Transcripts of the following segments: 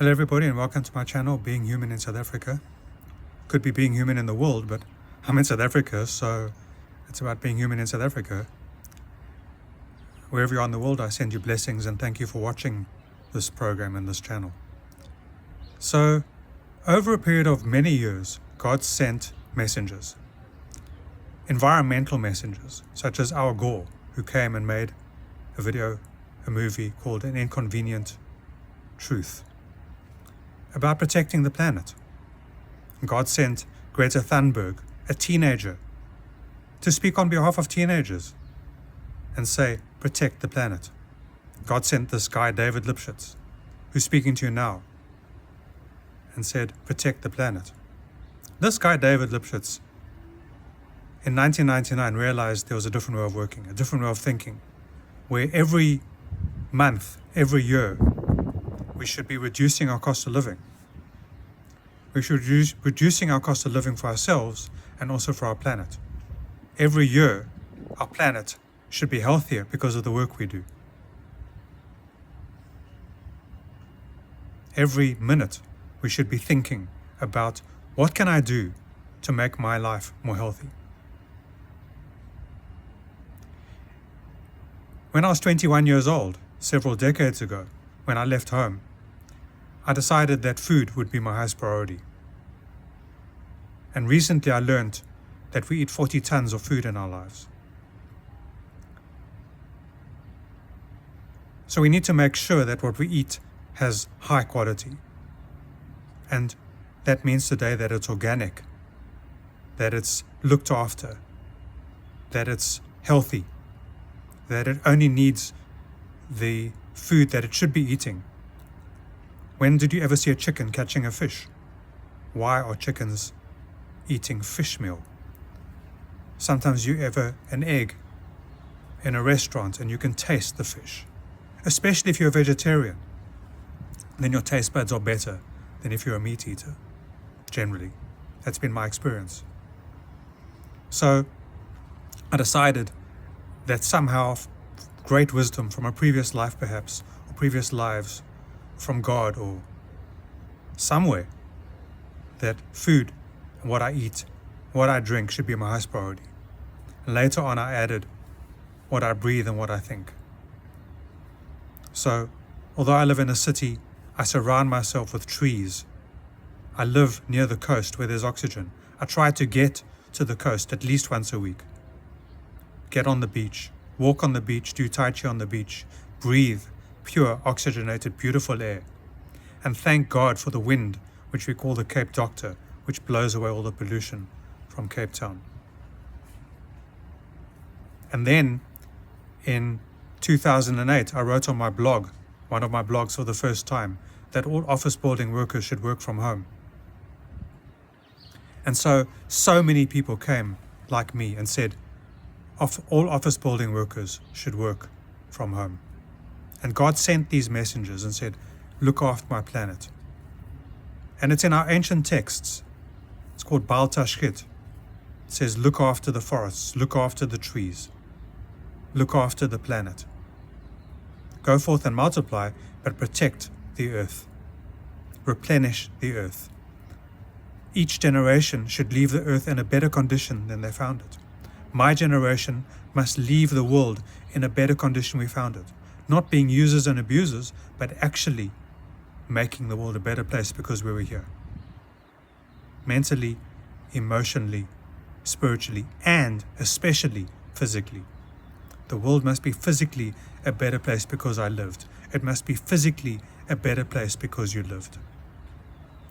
Hello everybody and welcome to my channel, Being Human in South Africa. Could be being human in the world, but I'm in South Africa, so it's about being human in South Africa. Wherever you are in the world, I send you blessings and thank you for watching this program and this channel. So, over a period of many years, God sent messengers. Environmental messengers, such as Al Gore, who came and made a movie called An Inconvenient Truth, about protecting the planet. God sent Greta Thunberg, a teenager, to speak on behalf of teenagers and say, protect the planet. God sent this guy, David Lipschitz, who's speaking to you now, and said, protect the planet. This guy, David Lipschitz, in 1999 realized there was a different way of working, a different way of thinking, where every month, every year, we should be reducing our cost of living. We should be reducing our cost of living for ourselves and also for our planet. Every year, our planet should be healthier because of the work we do. Every minute, we should be thinking about what can I do to make my life more healthy. When I was 21 years old, several decades ago, when I left home, I decided that food would be my highest priority. And recently I learned that we eat 40 tons of food in our lives. So we need to make sure that what we eat has high quality. And that means today that it's organic, that it's looked after, that it's healthy, that it only needs the food that it should be eating. When did you ever see a chicken catching a fish? Why are chickens eating fish meal? Sometimes you ever an egg in a restaurant and you can taste the fish. Especially if you're a vegetarian, then your taste buds are better than if you're a meat eater, generally. That's been my experience. So I decided that somehow great wisdom from a previous life perhaps, or previous lives, from God or somewhere, that food, what I eat, what I drink should be my highest priority. And later on I added what I breathe and what I think. So, although I live in a city, I surround myself with trees. I live near the coast where there's oxygen. I try to get to the coast at least once a week. Get on the beach, walk on the beach, do Tai Chi on the beach, breathe pure, oxygenated, beautiful air. And thank God for the wind, which we call the Cape Doctor, which blows away all the pollution from Cape Town. And then, in 2008, I wrote on my blog, one of my blogs for the first time, that all office building workers should work from home. And so many people came like me and said, all office building workers should work from home. And God sent these messengers and said, look after my planet. And it's in our ancient texts. It's called Bal Tashkit. It says, look after the forests, look after the trees, look after the planet. Go forth and multiply, but protect the earth. Replenish the earth. Each generation should leave the earth in a better condition than they found it. My generation must leave the world in a better condition we found it. Not being users and abusers, but actually making the world a better place because we were here. Mentally, emotionally, spiritually, and especially physically. The world must be physically a better place because I lived. It must be physically a better place because you lived.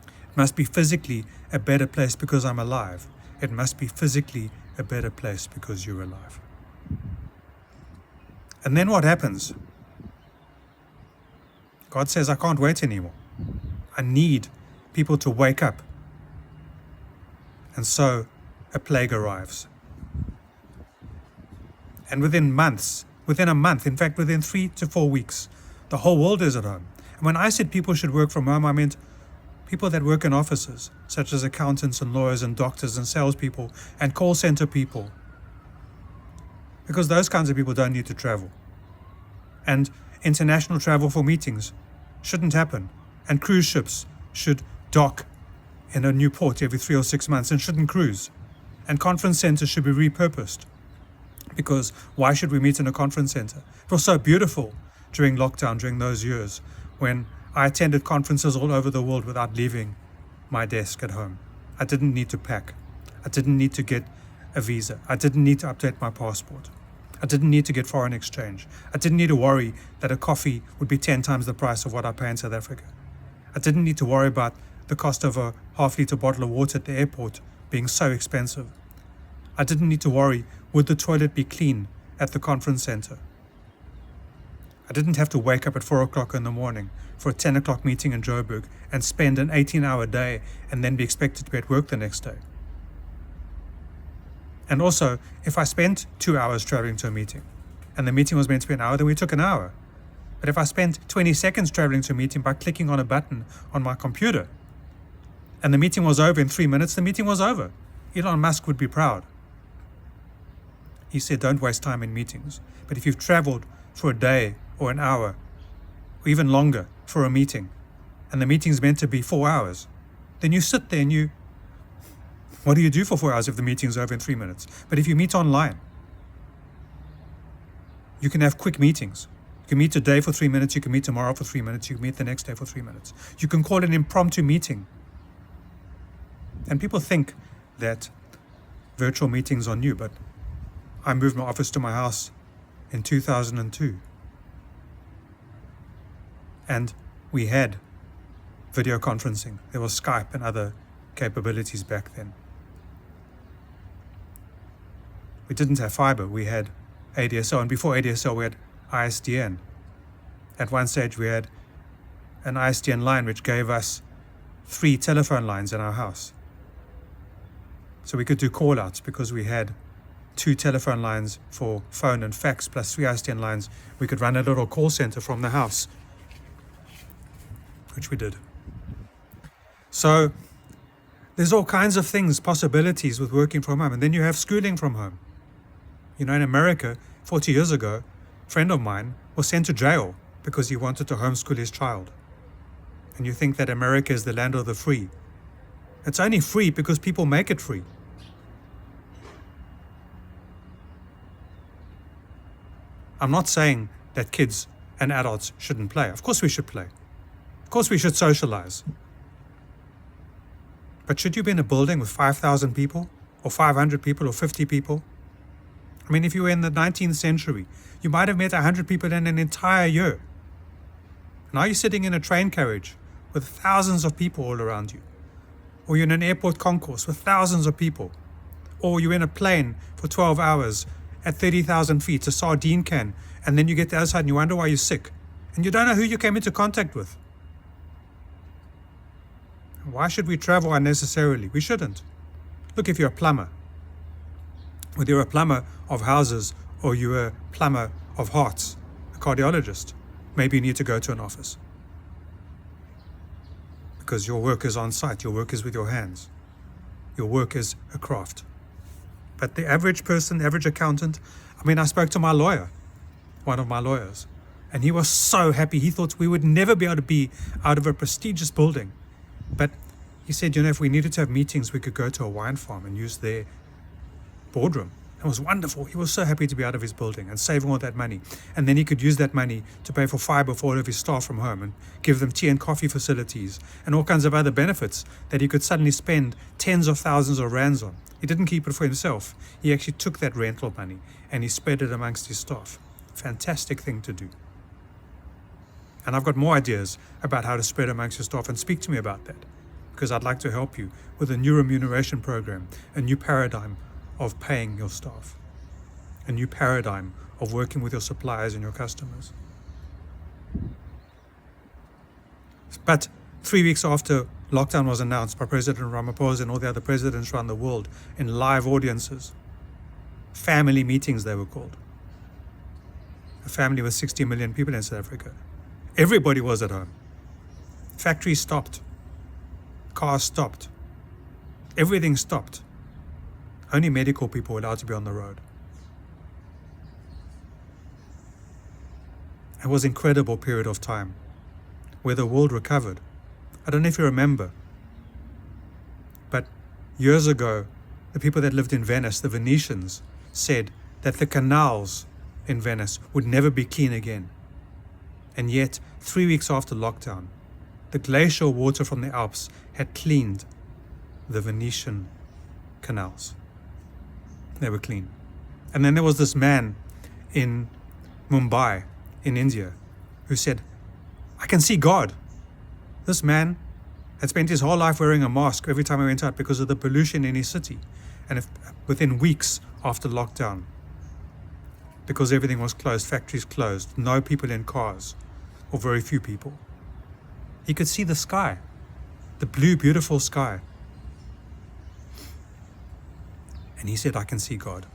It must be physically a better place because I'm alive. It must be physically a better place because you're alive. And then what happens? God says, I can't wait anymore. I need people to wake up. And so a plague arrives. And within a month, in fact, within 3 to 4 weeks, the whole world is at home. And when I said people should work from home, I meant people that work in offices, such as accountants and lawyers and doctors and salespeople and call center people. Because those kinds of people don't need to travel. And international travel for meetings shouldn't happen. And cruise ships should dock in a new port every 3 or 6 months and shouldn't cruise. And conference centers should be repurposed. Because why should we meet in a conference center? It was so beautiful during lockdown, during those years, when I attended conferences all over the world without leaving my desk at home. I didn't need to pack. I didn't need to get a visa. I didn't need to update my passport. I didn't need to get foreign exchange. I didn't need to worry that a coffee would be 10 times the price of what I pay in South Africa. I didn't need to worry about the cost of a half-litre bottle of water at the airport being so expensive. I didn't need to worry, would the toilet be clean at the conference center? I didn't have to wake up at 4 o'clock in the morning for a 10 o'clock meeting in Joburg and spend an 18-hour day and then be expected to be at work the next day. And also, if I spent 2 hours traveling to a meeting and the meeting was meant to be an hour, then we took an hour. But if I spent 20 seconds traveling to a meeting by clicking on a button on my computer and the meeting was over in 3 minutes, the meeting was over. Elon Musk would be proud. He said, don't waste time in meetings. But if you've traveled for a day or an hour or even longer for a meeting and the meeting's meant to be 4 hours, then you sit there and what do you do for 4 hours if the meeting's over in 3 minutes? But if you meet online, you can have quick meetings. You can meet today for 3 minutes, you can meet tomorrow for 3 minutes, you can meet the next day for 3 minutes. You can call an impromptu meeting. And people think that virtual meetings are new, but I moved my office to my house in 2002. And we had video conferencing. There was Skype and other capabilities back then. We didn't have fiber, we had ADSL, and before ADSL we had ISDN. At one stage we had an ISDN line which gave us 3 telephone lines in our house. So we could do call-outs because we had 2 telephone lines for phone and fax plus 3 ISDN lines. We could run a little call center from the house, which we did. So there's all kinds of things, possibilities with working from home. And then you have schooling from home. You know, in America, 40 years ago, a friend of mine was sent to jail because he wanted to homeschool his child. And you think that America is the land of the free. It's only free because people make it free. I'm not saying that kids and adults shouldn't play. Of course we should play. Of course we should socialize. But should you be in a building with 5,000 people, or 500 people, or 50 people? I mean, if you were in the 19th century, you might have met 100 people in an entire year. Now you're sitting in a train carriage with thousands of people all around you. Or you're in an airport concourse with thousands of people. Or you're in a plane for 12 hours at 30,000 feet, a sardine can, and then you get to the other side and you wonder why you're sick. And you don't know who you came into contact with. Why should we travel unnecessarily? We shouldn't. Look, if you're a plumber, whether you're a plumber of houses or you're a plumber of hearts, a cardiologist, maybe you need to go to an office. Because your work is on site, your work is with your hands. Your work is a craft. But the average person, average accountant, I spoke to my lawyer, one of my lawyers, and he was so happy. He thought we would never be able to be out of a prestigious building. But he said, if we needed to have meetings, we could go to a wine farm and use their boardroom. It was wonderful. He was so happy to be out of his building and saving all that money. And then he could use that money to pay for fiber for all of his staff from home and give them tea and coffee facilities and all kinds of other benefits that he could suddenly spend tens of thousands of rands on. He didn't keep it for himself. He actually took that rental money and he spread it amongst his staff. Fantastic thing to do. And I've got more ideas about how to spread amongst your staff, and speak to me about that, because I'd like to help you with a new remuneration program, a new paradigm of paying your staff, a new paradigm of working with your suppliers and your customers. But 3 weeks after lockdown was announced by President Ramaphosa and all the other presidents around the world in live audiences, family meetings they were called. A family with 60 million people in South Africa. Everybody was at home. Factories stopped. Cars stopped. Everything stopped. Only medical people were allowed to be on the road. It was an incredible period of time where the world recovered I don't know if you remember, but years ago, the people that lived in Venice, the Venetians, said that the canals in Venice would never be clean again. And yet, 3 weeks after lockdown, the glacial water from the Alps had cleaned the Venetian canals. They were clean. And then there was this man in Mumbai, in India, who said, I can see God. This man had spent his whole life wearing a mask every time he went out because of the pollution in his city. And within weeks after lockdown, because everything was closed, factories closed, no people in cars, or very few people, he could see the sky, the blue, beautiful sky. And he said, I can see God.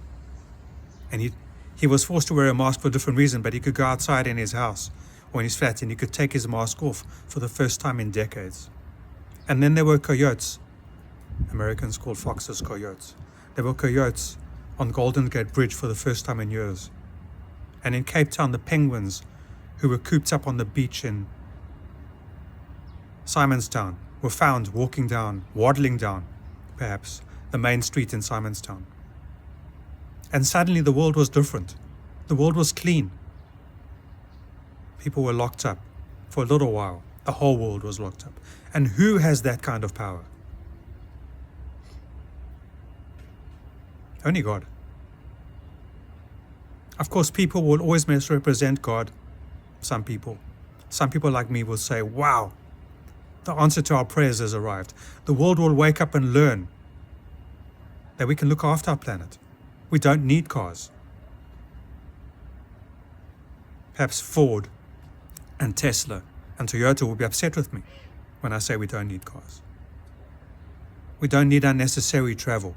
And he was forced to wear a mask for a different reason, but he could go outside in his house or in his flat and he could take his mask off for the first time in decades. And then there were coyotes. Americans called foxes coyotes. There were coyotes on Golden Gate Bridge for the first time in years. And in Cape Town, the penguins who were cooped up on the beach in Simonstown were found walking down, waddling down, perhaps, the main street in Simonstown. And suddenly the world was different. The world was clean. People were locked up for a little while. The whole world was locked up. And who has that kind of power? Only God. Of course, people will always misrepresent God. Some people like me will say, wow, the answer to our prayers has arrived. The world will wake up and learn that we can look after our planet. We don't need cars. Perhaps Ford and Tesla and Toyota will be upset with me when I say we don't need cars. We don't need unnecessary travel.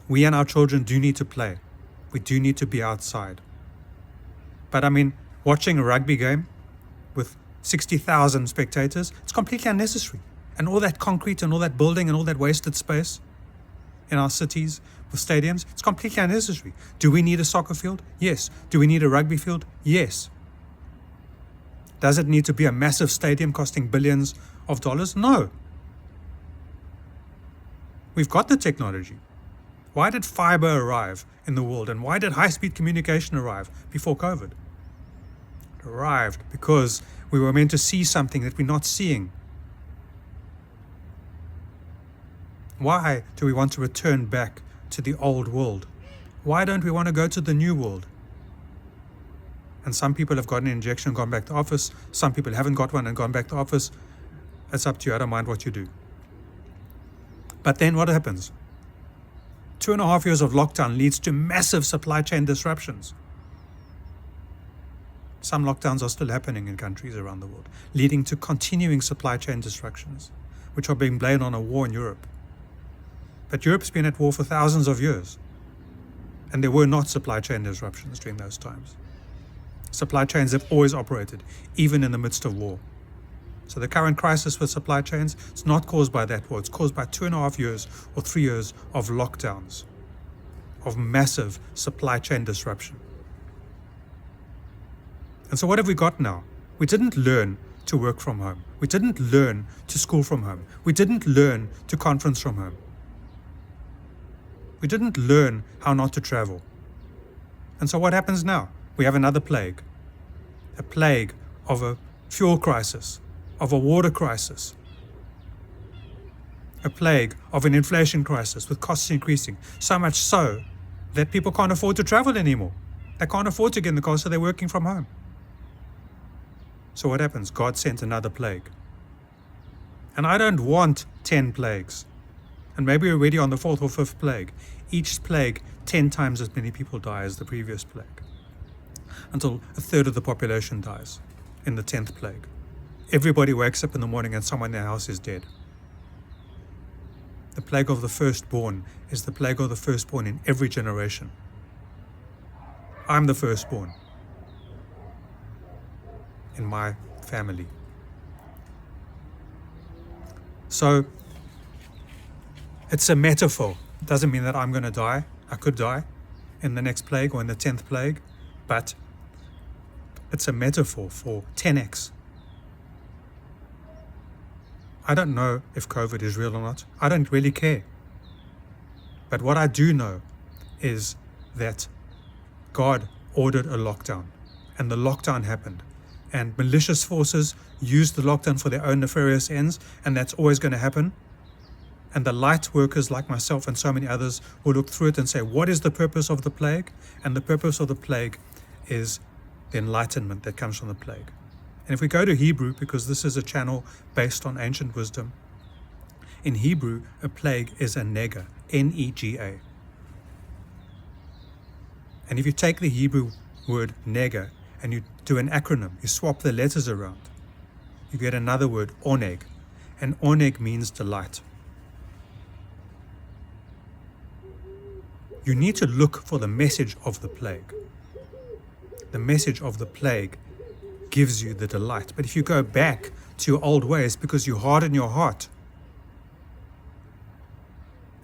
We and our children do need to play. We do need to be outside. But I mean, watching a rugby game with 60,000 spectators, it's completely unnecessary. And all that concrete and all that building and all that wasted space in our cities with stadiums, it's completely unnecessary. Do we need a soccer field? Yes. Do we need a rugby field? Yes. Does it need to be a massive stadium costing billions of dollars? No. We've got the technology. Why did fiber arrive in the world and why did high-speed communication arrive before COVID? It arrived because we were meant to see something that we're not seeing. Why do we want to return back to the old world? Why don't we want to go to the new world? And some people have gotten an injection and gone back to office. Some people haven't got one and gone back to office. It's up to you. I don't mind what you do. But then what happens? 2.5 years of lockdown leads to massive supply chain disruptions. Some lockdowns are still happening in countries around the world, leading to continuing supply chain disruptions, which are being blamed on a war in Europe. But Europe's been at war for thousands of years, and there were not supply chain disruptions during those times. Supply chains have always operated, even in the midst of war. So the current crisis with supply chains, it's not caused by that war. It's caused by 2.5 years or 3 years of lockdowns, of massive supply chain disruption. And so what have we got now? We didn't learn to work from home. We didn't learn to school from home. We didn't learn to conference from home. We didn't learn how not to travel. And so what happens now? We have another plague. A plague of a fuel crisis, of a water crisis, a plague of an inflation crisis with costs increasing, so much so that people can't afford to travel anymore. They can't afford to get in the car, so they're working from home. So what happens? God sent another plague. And I don't want 10 plagues. And maybe we're already on the 4th or 5th plague. Each plague, 10 times as many people die as the previous plague, until a third of the population dies in the 10th plague. Everybody wakes up in the morning and someone in their house is dead. The plague of the firstborn is the plague of the firstborn in every generation. I'm the firstborn in my family. So it's a metaphor. It doesn't mean that I'm going to die. I could die in the next plague or in the 10th plague, but it's a metaphor for 10x. I don't know if COVID is real or not. I don't really care. But what I do know is that God ordered a lockdown, and the lockdown happened. And malicious forces used the lockdown for their own nefarious ends, and that's always going to happen. And the light workers like myself and so many others will look through it and say, what is the purpose of the plague? And the purpose of the plague is the enlightenment that comes from the plague. And if we go to Hebrew, because this is a channel based on ancient wisdom, in Hebrew, a plague is a nega, N-E-G-A. And if you take the Hebrew word nega and you do an acronym, you swap the letters around, you get another word, oneg. And oneg means delight. You need to look for the message of the plague. The message of the plague gives you the delight. But if you go back to your old ways because you harden your heart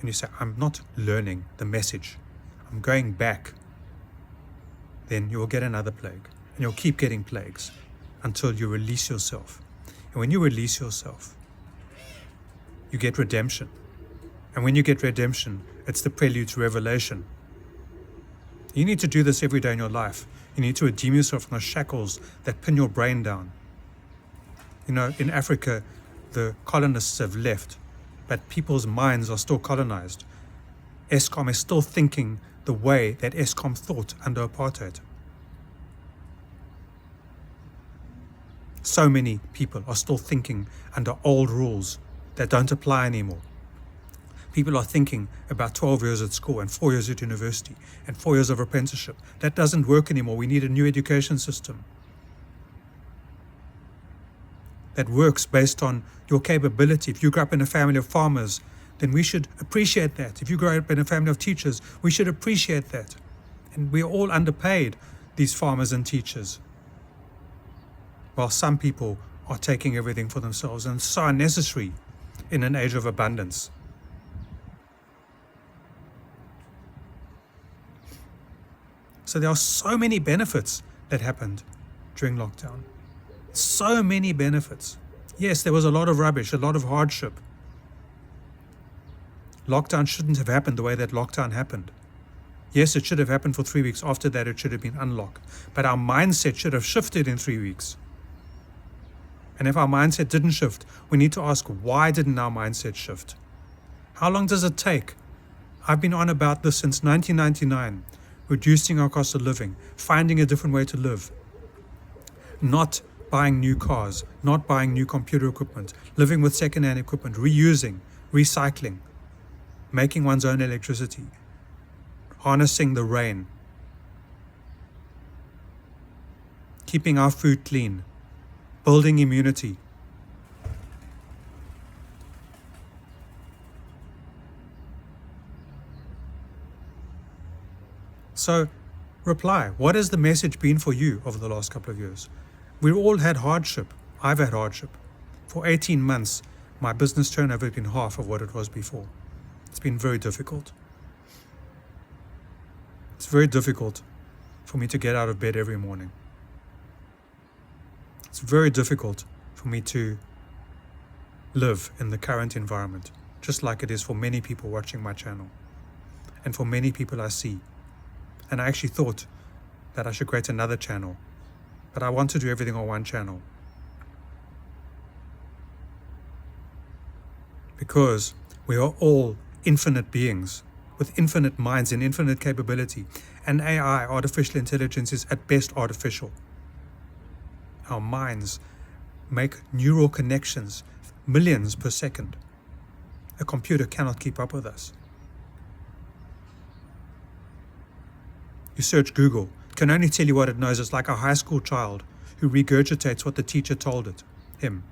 and you say, I'm not learning the message, I'm going back, then you will get another plague. And you'll keep getting plagues until you release yourself. And when you release yourself, you get redemption. And when you get redemption, it's the prelude to revelation. You need to do this every day in your life. You need to redeem yourself from the shackles that pin your brain down. You know, in Africa, the colonists have left, but people's minds are still colonized. Eskom is still thinking the way that Eskom thought under apartheid. So many people are still thinking under old rules that don't apply anymore. People are thinking about 12 years at school and 4 years at university and 4 years of apprenticeship. That doesn't work anymore. We need a new education system that works based on your capability. If you grew up in a family of farmers, then we should appreciate that. If you grow up in a family of teachers, we should appreciate that. And we are all underpaid, these farmers and teachers, while some people are taking everything for themselves, and so unnecessary in an age of abundance. So there are so many benefits that happened during lockdown. So many benefits. Yes, there was a lot of rubbish, a lot of hardship. Lockdown shouldn't have happened the way that lockdown happened. Yes, it should have happened for 3 weeks. After that, it should have been unlocked. But our mindset should have shifted in 3 weeks. And if our mindset didn't shift, we need to ask, why didn't our mindset shift? How long does it take? I've been on about this since 1999. Reducing our cost of living, finding a different way to live, not buying new cars, not buying new computer equipment, living with second-hand equipment, reusing, recycling, making one's own electricity, harnessing the rain, keeping our food clean, building immunity. So, reply. What has the message been for you over the last couple of years? We've all had hardship. I've had hardship. For 18 months, my business turnover has been half of what it was before. It's been very difficult. It's very difficult for me to get out of bed every morning. It's very difficult for me to live in the current environment, just like it is for many people watching my channel, and for many people I see. And I actually thought that I should create another channel, but I want to do everything on one channel. Because we are all infinite beings with infinite minds and infinite capability. And AI, artificial intelligence, is at best artificial. Our minds make neural connections, millions per second. A computer cannot keep up with us. You search Google, it can only tell you what it knows. It's like a high school child who regurgitates what the teacher told it, him.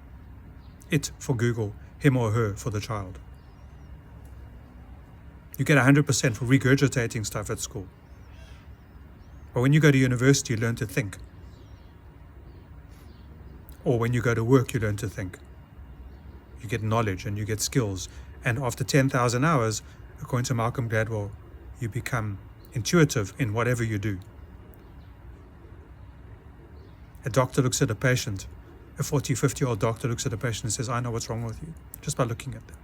It for Google, him or her for the child. You get 100% for regurgitating stuff at school. But when you go to university, you learn to think. Or when you go to work, you learn to think. You get knowledge and you get skills. And after 10,000 hours, according to Malcolm Gladwell, you become intuitive in whatever you do. A doctor looks at a patient a 40, 50-year-old doctor looks at a patient and says, I know what's wrong with you, just by looking at them.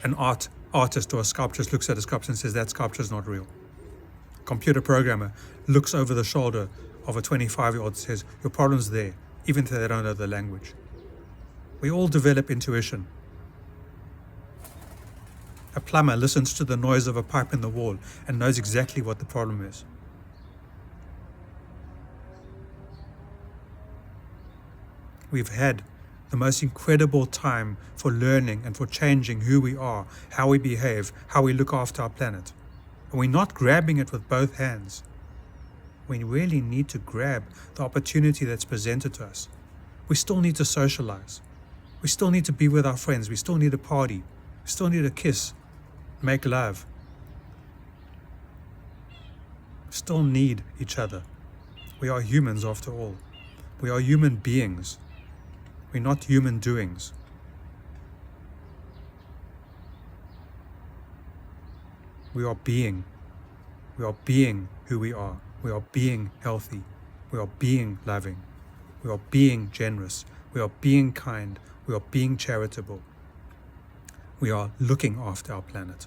An artist or a sculptress looks at a sculpture and says, that sculpture is not real. A computer programmer looks over the shoulder of a 25-year-old and says, your problem's there, even though they don't know the language. We all develop intuition. A plumber listens to the noise of a pipe in the wall and knows exactly what the problem is. We've had the most incredible time for learning and for changing who we are, how we behave, how we look after our planet. And we're not grabbing it with both hands. We really need to grab the opportunity that's presented to us. We still need to socialize. We still need to be with our friends. We still need a party. We still need a kiss, make love. We still need each other. We are humans after all. We are human beings. We're not human doings. We are being. We are being who we are. We are being healthy. We are being loving. We are being generous. We are being kind. We are being charitable. We are looking after our planet.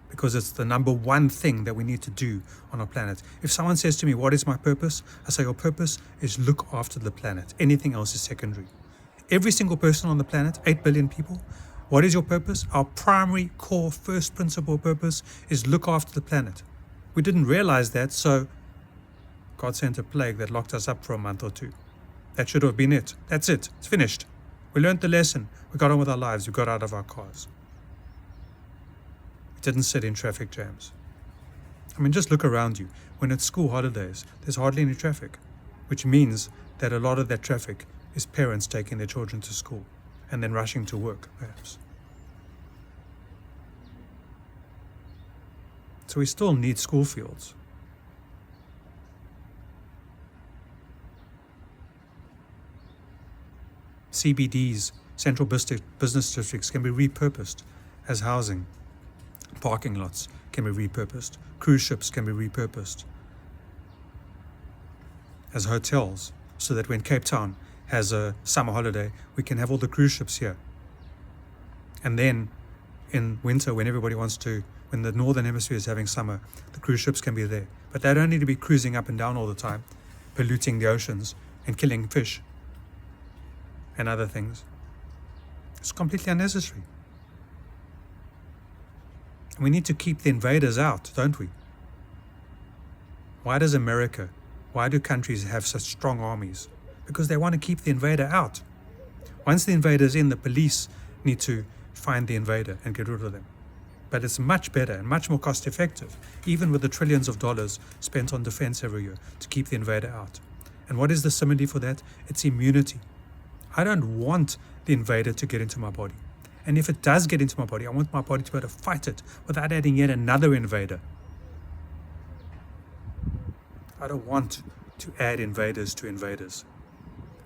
Because it's the number one thing that we need to do on our planet. If someone says to me, what is my purpose? I say, your purpose is look after the planet. Anything else is secondary. Every single person on the planet, 8 billion people, what is your purpose? Our primary, core, first principle purpose is look after the planet. We didn't realize that, so God sent a plague that locked us up for a month or two. That should have been it. That's it. It's finished. We learned the lesson. We got on with our lives. We got out of our cars. We didn't sit in traffic jams. I mean, just look around you. When it's school holidays, there's hardly any traffic, which means that a lot of that traffic is parents taking their children to school and then rushing to work, perhaps. So we still need school fields. CBDs, central business districts, can be repurposed as housing. Parking lots can be repurposed. Cruise ships can be repurposed as hotels, so that when Cape Town has a summer holiday, we can have all the cruise ships here. And then in winter, when everybody wants to, when the northern hemisphere is having summer, the cruise ships can be there. But they don't need to be cruising up and down all the time, polluting the oceans and killing fish and other things. It's completely unnecessary. And we need to keep the invaders out, don't we? Why does America, why do countries have such strong armies? Because they want to keep the invader out. Once the invader's in, the police need to find the invader and get rid of them. But it's much better and much more cost effective, even with the trillions of dollars spent on defense every year, to keep the invader out. And what is the simile for that? It's immunity. I don't want the invader to get into my body. And if it does get into my body, I want my body to be able to fight it without adding yet another invader. I don't want to add invaders to invaders.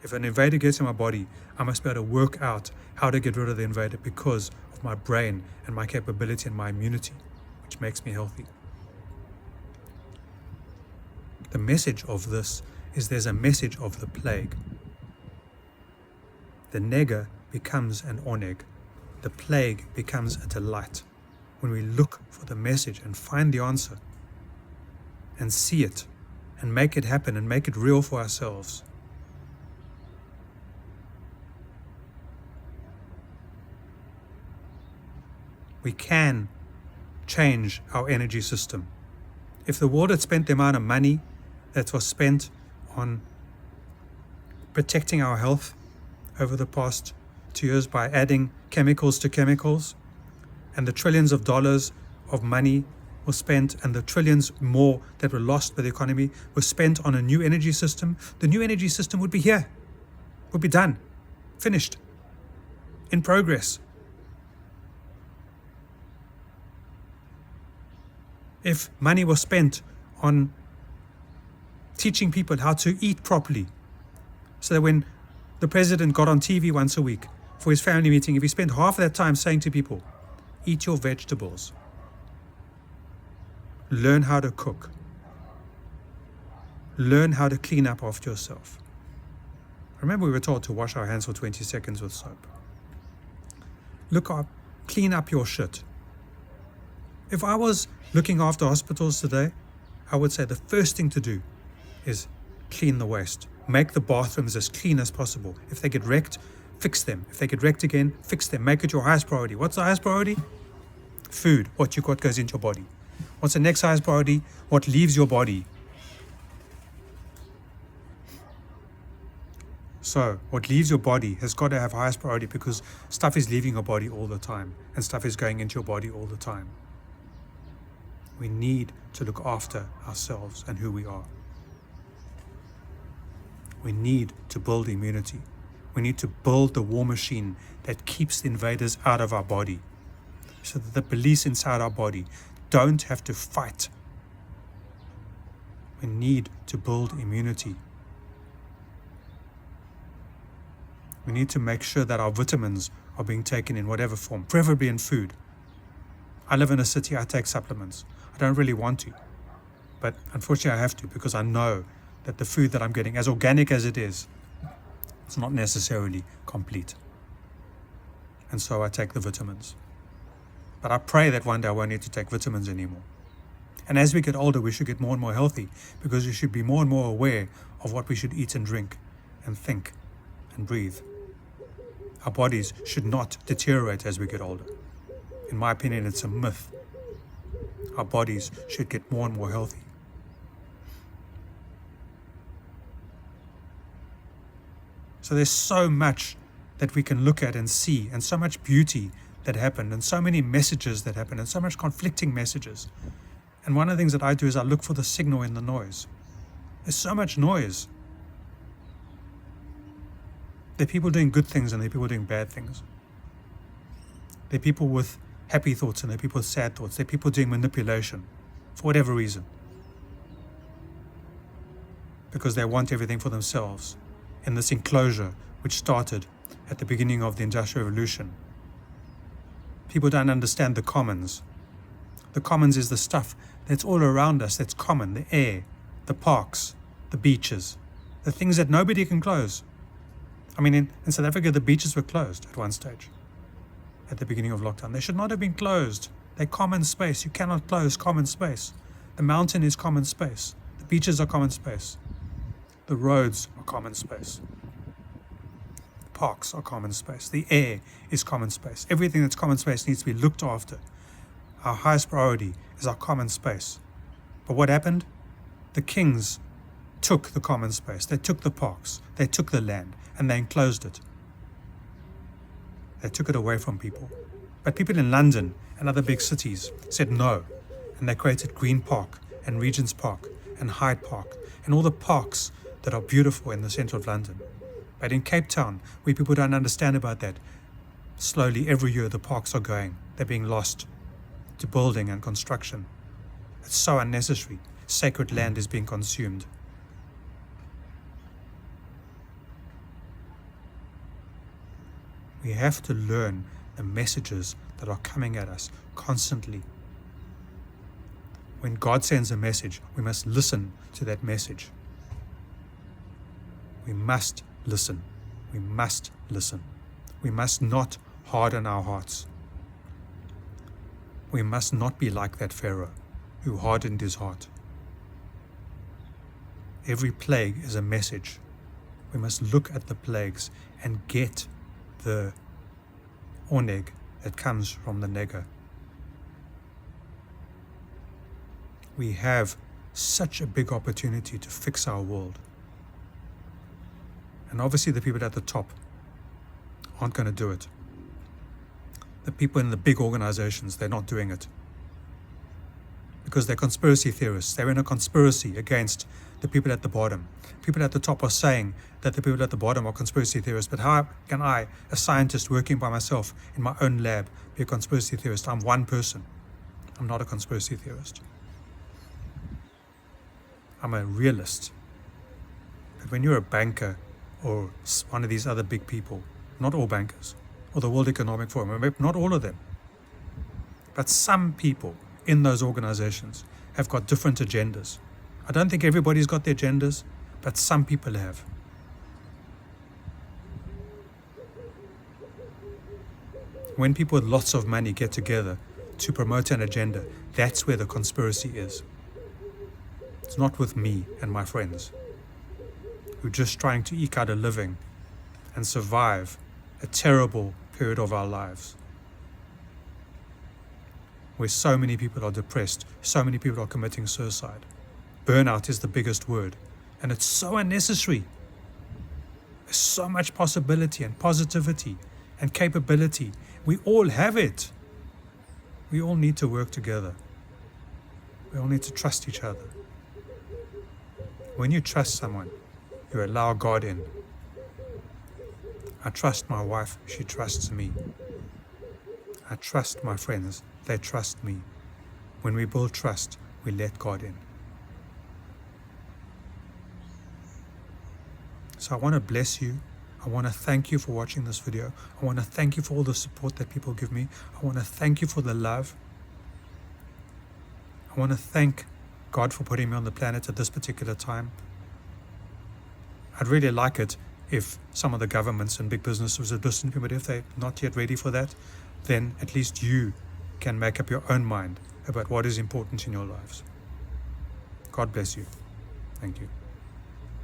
If an invader gets in my body, I must be able to work out how to get rid of the invader because of my brain and my capability and my immunity, which makes me healthy. The message of this is there's a message of the plague. The nega becomes an oneg. The plague becomes a delight when we look for the message and find the answer and see it and make it happen and make it real for ourselves. We can change our energy system. If the world had spent the amount of money that was spent on protecting our health over the past 2 years by adding chemicals to chemicals, and the trillions of dollars of money was spent, and the trillions more that were lost by the economy was spent on a new energy system, the new energy system would be here, would be done, finished, in progress. If money was spent on teaching people how to eat properly, so that when the president got on TV once a week for his family meeting, if he spent half of that time saying to people, eat your vegetables, learn how to cook, learn how to clean up after yourself, Remember, we were told to wash our hands for 20 seconds with soap. Look up, clean up your shit. If I was looking after hospitals today, I would say the first thing to do is clean the waste. Make the bathrooms as clean as possible. If they get wrecked, fix them. If they get wrecked again, fix them. Make it your highest priority. What's the highest priority? Food. What goes into your body. What's the next highest priority? What leaves your body. So, what leaves your body has got to have highest priority, because stuff is leaving your body all the time and stuff is going into your body all the time. We need to look after ourselves and who we are. We need to build immunity. We need to build the war machine that keeps the invaders out of our body, so that the police inside our body don't have to fight. We need to build immunity. We need to make sure that our vitamins are being taken in whatever form, preferably in food. I live in a city, I take supplements. I don't really want to, but unfortunately I have to, because I know that the food that I'm getting, as organic as it is, it's not necessarily complete. And so I take the vitamins. But I pray that one day I won't need to take vitamins anymore. And as we get older, we should get more and more healthy, because we should be more and more aware of what we should eat and drink and think and breathe. Our bodies should not deteriorate as we get older. In my opinion, it's a myth. Our bodies should get more and more healthy. So there's so much that we can look at and see, and so much beauty that happened, and so many messages that happened, and so much conflicting messages. And one of the things that I do is I look for the signal in the noise. There's so much noise. There are people doing good things and there are people doing bad things. There are people with happy thoughts and there are people with sad thoughts. There are people doing manipulation for whatever reason, because they want everything for themselves in this enclosure which started at the beginning of the Industrial Revolution. People don't understand the commons. The commons is the stuff that's all around us that's common: the air, the parks, the beaches, the things that nobody can close. I mean, in South Africa, the beaches were closed at one stage, at the beginning of lockdown. They should not have been closed. They're common space. You cannot close common space. The mountain is common space. The beaches are common space. The roads are common space. The parks are common space. The air is common space. Everything that's common space needs to be looked after. Our highest priority is our common space. But what happened? The kings took the common space. They took the parks. They took the land. And they enclosed it. They took it away from people. But people in London and other big cities said no. And they created Green Park and Regent's Park and Hyde Park and all the parks that are beautiful in the centre of London. But in Cape Town, where people don't understand about that, slowly every year the parks are going. They're being lost to building and construction. It's so unnecessary. Sacred land is being consumed. We have to learn the messages that are coming at us constantly. When God sends a message, we must listen to that message. We must listen. We must listen. We must not harden our hearts. We must not be like that Pharaoh who hardened his heart. Every plague is a message. We must look at the plagues and get the oneg that comes from the nega. We have such a big opportunity to fix our world. And obviously the people at the top aren't going to do it. The people in the big organizations, they're not doing it. Because they're conspiracy theorists. They're in a conspiracy against the people at the bottom. People at the top are saying that the people at the bottom are conspiracy theorists, but how can I, a scientist working by myself in my own lab, be a conspiracy theorist? I'm one person. I'm not a conspiracy theorist. I'm a realist. But when you're a banker or one of these other big people, not all bankers, or the World Economic Forum, not all of them, but some people in those organizations have got different agendas. I don't think everybody's got their agendas, but some people have. When people with lots of money get together to promote an agenda, that's where the conspiracy is. It's not with me and my friends. We're just trying to eke out a living and survive a terrible period of our lives, where so many people are depressed, so many people are committing suicide. Burnout is the biggest word, and it's so unnecessary. There's so much possibility and positivity and capability. We all have it. We all need to work together. We all need to trust each other. When you trust someone, you allow God in. I trust my wife, she trusts me. I trust my friends, they trust me. When we build trust, we let God in. So I want to bless you. I want to thank you for watching this video. I want to thank you for all the support that people give me. I want to thank you for the love. I want to thank God for putting me on the planet at this particular time. I'd really like it if some of the governments and big businesses would listen to me, but if they're not yet ready for that, then at least you can make up your own mind about what is important in your lives. God bless you. Thank you.